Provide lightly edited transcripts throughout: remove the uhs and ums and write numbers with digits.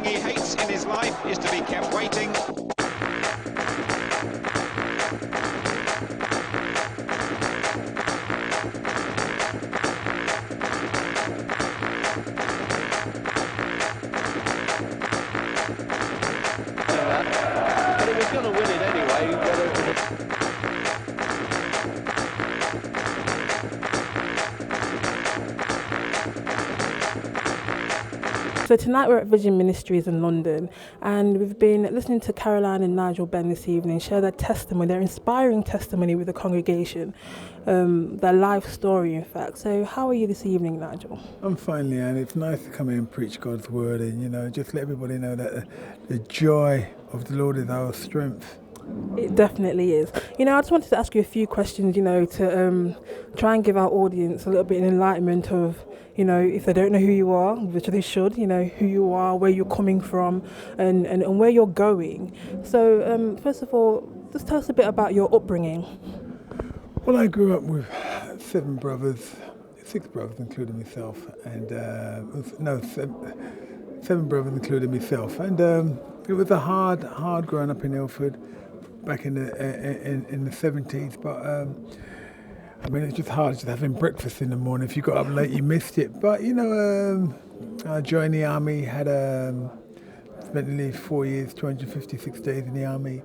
thing he hates in his life is to be kept waiting. But he was going to win it anyway. So tonight we're at Vision Ministries in London, and we've been listening to Caroline and Nigel Benn this evening share their testimony, their inspiring testimony with the congregation, their life story in fact. So how are you this evening, Nigel? I'm fine, Leanne. It's nice to come in and preach God's word and, just let everybody know that the joy of the Lord is our strength. It definitely is. I just wanted to ask you a few questions, to try and give our audience a little bit of enlightenment of, if they don't know who you are, which they should, who you are, where you're coming from, and where you're going. So, first of all, just tell us a bit about your upbringing. Well, I grew up with 6 brothers, including myself, and 7 brothers, including myself, and it was a hard growing up in Ilford back in the 70s, but it's just hard just having breakfast in the morning. If you got up late, you missed it. But I joined the army, had spent nearly 4 years, 256 days in the army.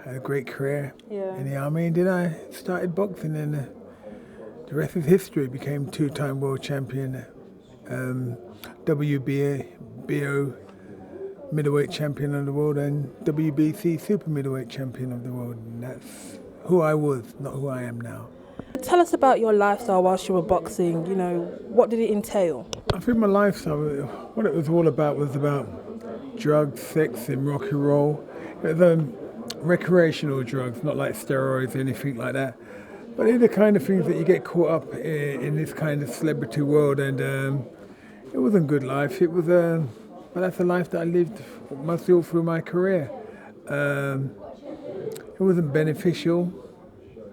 Had a great career in the army, and then I started boxing, and the rest is history. Became 2-time world champion, WBO middleweight champion of the world, and WBC super middleweight champion of the world. And that's who I was, not who I am now. Tell us about your lifestyle whilst you were boxing. What did it entail? I think my lifestyle, what it was all about was about drugs, sex, and rock and roll. It was recreational drugs, not like steroids or anything like that. But they're the kind of things that you get caught up in this kind of celebrity world, and it wasn't a good life. It was, but that's the life that I lived mostly all through my career. It wasn't beneficial.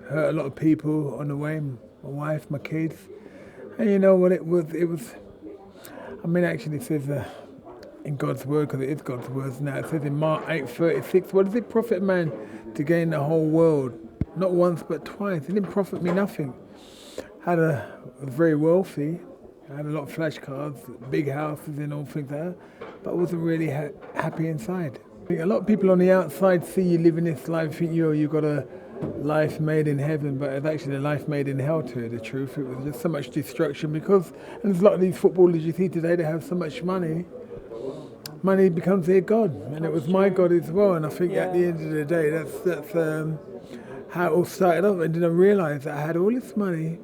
Hurt a lot of people on the way, my wife, my kids. And you know what it was? Actually it says in God's word, because it is God's words now, it says in Mark 8:36, what does it profit man to gain the whole world? Not once, but twice. It didn't profit me nothing. Was very wealthy. I had a lot of flash cards, big houses and all things like that, but I wasn't really happy inside. I think a lot of people on the outside see you living this life, think you've got a life made in heaven, but it's actually a life made in hell, to tell the truth. It was just so much destruction and there's a lot of these footballers you see today, they have so much money becomes their God, and it was my God as well. And I think at the end of the day, that's how it all started off. And then I realised that I had all this money,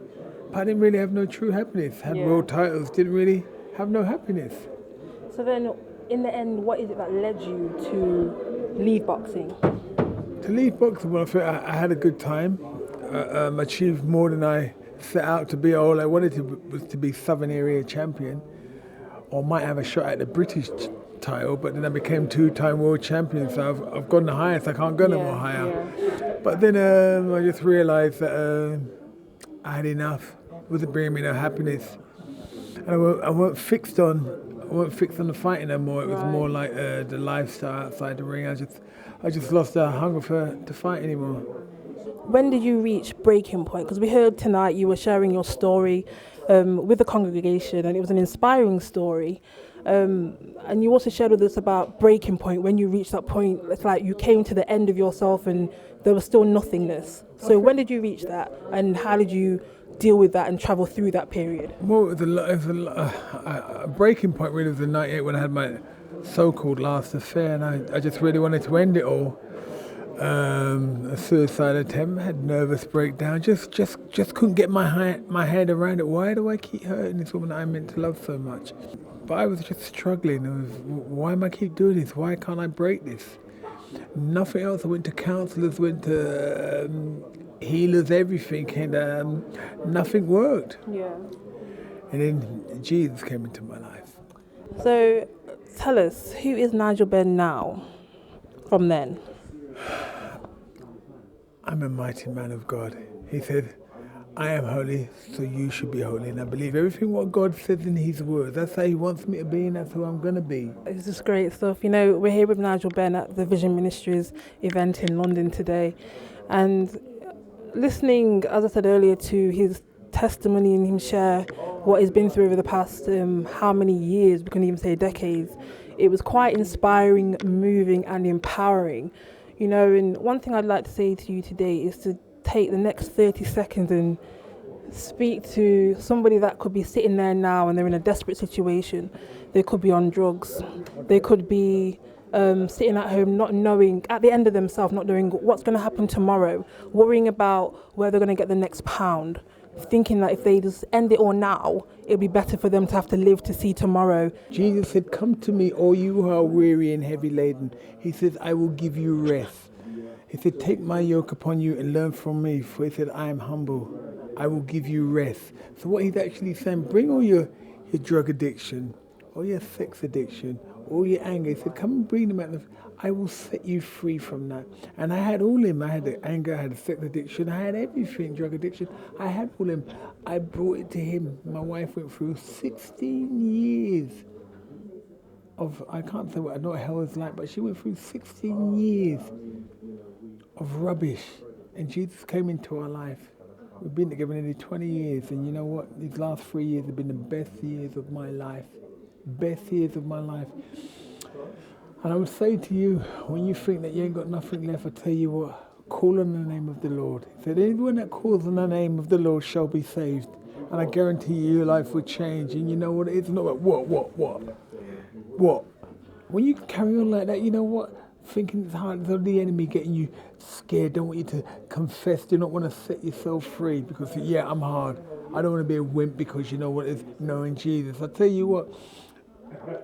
but I didn't really have no true happiness. Had world titles, didn't really have no happiness. So then, in the end, what is it that led you to leave boxing? To leave boxing, well, I think I had a good time. Achieved more than I set out to be. All I wanted was to be Southern Area champion, or might have a shot at the British title, but then I became 2-time world champion, so I've gone the highest. I can't go no more higher. Yeah. But then I just realised that I had enough. It wasn't bringing me no happiness. And I weren't fixed on the fighting no more. It was more like the lifestyle outside the ring. I just lost the hunger to fight anymore. When did you reach breaking point? Because we heard tonight you were sharing your story with the congregation, and it was an inspiring story. And you also shared with us about breaking point. When you reached that point, it's like you came to the end of yourself and there was still nothingness. So when did you reach that, and how did you deal with that and travel through that period? Well, it was a breaking point really was in '98 when I had my so-called last affair, and I just really wanted to end it all. A suicide attempt, had nervous breakdown, just couldn't get my head around it. Why do I keep hurting this woman that I meant to love so much? But I was just struggling. Why am I keep doing this? Why can't I break this? Nothing else. I went to counsellors, went to healers, everything, and nothing worked. Yeah. And then Jesus came into my life. So tell us, who is Nigel Benn now from then? I'm a mighty man of God. He said, I am holy, so you should be holy. And I believe everything what God says in his word. That's how he wants me to be, and that's who I'm going to be. It's just great stuff. You know, we're here with Nigel Benn at the Vision Ministries event in London today. And listening, as I said earlier, to his testimony and him share what he's been through over the past how many years, we couldn't even say decades, it was quite inspiring, moving and empowering. You know, and one thing I'd like to say to you today is to take the next 30 seconds and speak to somebody that could be sitting there now and they're in a desperate situation. They could be on drugs. They could be sitting at home not knowing, at the end of themselves, not knowing what's going to happen tomorrow, worrying about where they're going to get the next pound, thinking that if they just end it all now, it'll be better for them to have to live to see tomorrow. Jesus said, come to me, all you who are weary and heavy laden. He says, I will give you rest. He said, take my yoke upon you and learn from me. For he said, I am humble. I will give you rest. So what he's actually saying, bring all your drug addiction, all your sex addiction, all your anger. He said, come and bring them out. I will set you free from that. And I had all him. I had the anger, I had the sex addiction, I had everything, drug addiction. I had all him. I brought it to him. My wife went through 16 years of, I can't say what I know what hell is like, but she went through 16 years of rubbish. And Jesus came into our life. We've been together nearly 20 years, and you know what? These last 3 years have been the best years of my life. Best years of my life. And I would say to you, when you think that you ain't got nothing left, I tell you what, call on the name of the Lord. He said, anyone that calls on the name of the Lord shall be saved. And I guarantee you, your life will change. And you know what? It's not about what? When you carry on like that, you know what? Thinking it's hard, it's the enemy getting you scared, don't want you to confess, do not want to set yourself free because, yeah, I'm hard. I don't want to be a wimp because you know what it is, knowing Jesus. I tell you what,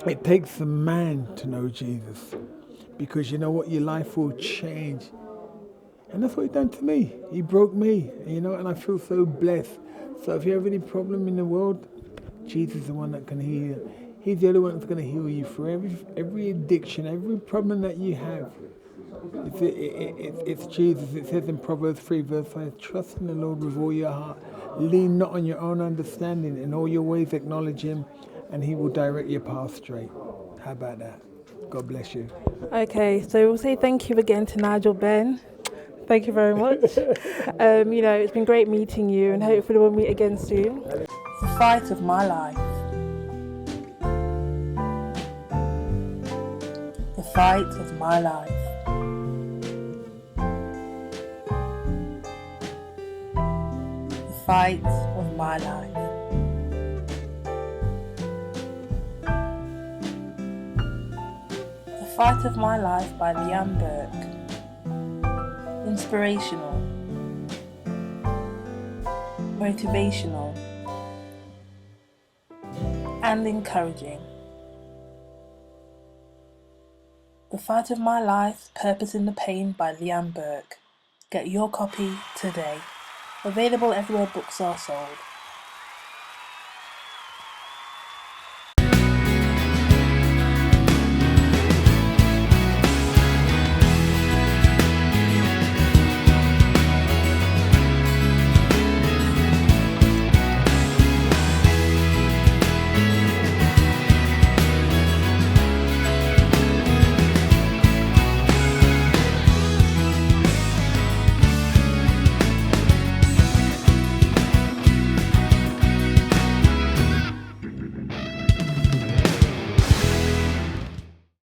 it takes a man to know Jesus because you know what, your life will change. And that's what he done to me. He broke me, you know, and I feel so blessed. So if you have any problem in the world, Jesus is the one that can heal. He's the only one that's going to heal you for every addiction, every problem that you have. It's Jesus. It says in Proverbs 3 verse 5, trust in the Lord with all your heart. Lean not on your own understanding. In all your ways acknowledge him and he will direct your path straight. How about that? God bless you. Okay, so we'll say thank you again to Nigel Benn. Thank you very much. You know, it's been great meeting you and hopefully we'll meet again soon. The fight of my life. The fight of my life. The fight of my life. The Fight of My Life by Leanne Burke. Inspirational, motivational, and encouraging. The Fight of My Life, Purpose in the Pain by Leanne Burke. Get your copy today. Available everywhere books are sold.